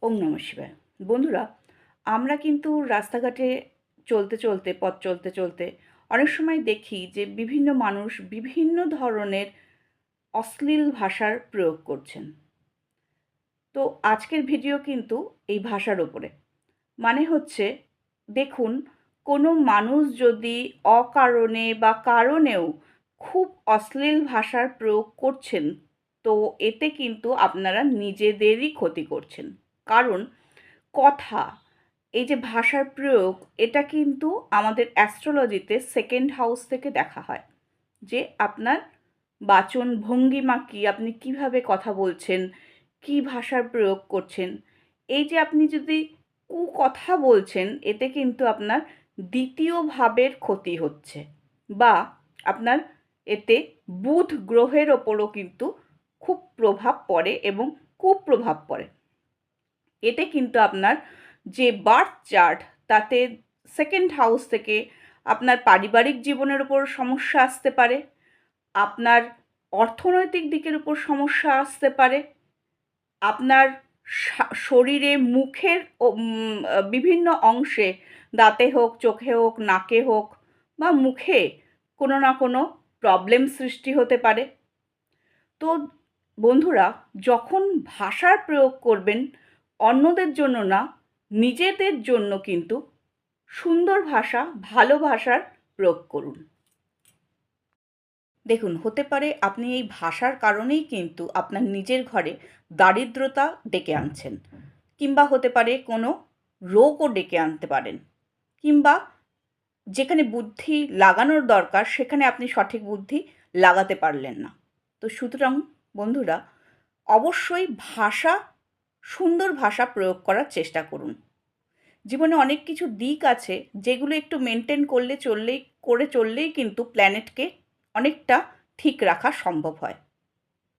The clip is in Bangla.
ওম নমঃ শিবায়। বন্ধুরা, আমরা কিন্তু রাস্তাঘাটে পথ চলতে চলতে অনেক সময় দেখি যে বিভিন্ন মানুষ বিভিন্ন ধরনের অশ্লীল ভাষার প্রয়োগ করছেন। তো আজকের ভিডিও কিন্তু এই ভাষার ওপরে। মানে হচ্ছে, দেখুন, কোনো মানুষ যদি অকারণে বা কারণেও খুব অশ্লীল ভাষার প্রয়োগ করছেন, তো এতে কিন্তু আপনারা নিজেদেরই ক্ষতি করছেন। কারণ কথা, এই যে ভাষার প্রয়োগ, এটা কিন্তু আমাদের অ্যাস্ট্রোলজিতে সেকেন্ড হাউস থেকে দেখা হয় যে আপনার বাচন ভঙ্গিমা কী, আপনি কিভাবে কথা বলছেন, কী ভাষার প্রয়োগ করছেন। এই যে আপনি যদি কুকথা বলছেন, এতে কিন্তু আপনার দ্বিতীয় ভাবের ক্ষতি হচ্ছে, বা আপনার এতে বুধ গ্রহের ওপরও কিন্তু খুব প্রভাব পড়ে এবং কুপ্রভাব পড়ে। এতে কিন্তু আপনার যে বার্থ চার্ট, তাতে সেকেন্ড হাউস থেকে আপনার পারিবারিক জীবনের উপর সমস্যা আসতে পারে, আপনার অর্থনৈতিক দিকের উপর সমস্যা আসতে পারে, আপনার শরীরে মুখের বিভিন্ন অংশে, দাঁতে হোক, চোখে হোক, নাকে হোক বা মুখে কোনো না কোনো প্রবলেম সৃষ্টি হতে পারে। তো বন্ধুরা, যখন ভাষার প্রয়োগ করবেন, অন্যদের জন্য না, নিজেদের জন্য কিন্তু সুন্দর ভাষা, ভালো ভাষার প্রয়োগ করুন। দেখুন, হতে পারে আপনি এই ভাষার কারণেই কিন্তু আপনার নিজের ঘরে দারিদ্রতা ডেকে আনছেন, কিংবা হতে পারে কোনো রোগও ডেকে আনতে পারেন, কিংবা যেখানে বুদ্ধি লাগানোর দরকার সেখানে আপনি সঠিক বুদ্ধি লাগাতে পারলেন না। তো সুতরাং বন্ধুরা, অবশ্যই সুন্দর ভাষা প্রয়োগ করার চেষ্টা করুন। জীবনে অনেক কিছু দিক আছে যেগুলো একটু মেনটেন চললেই কিন্তু প্ল্যানেটকে অনেকটা ঠিক রাখা সম্ভব হয়।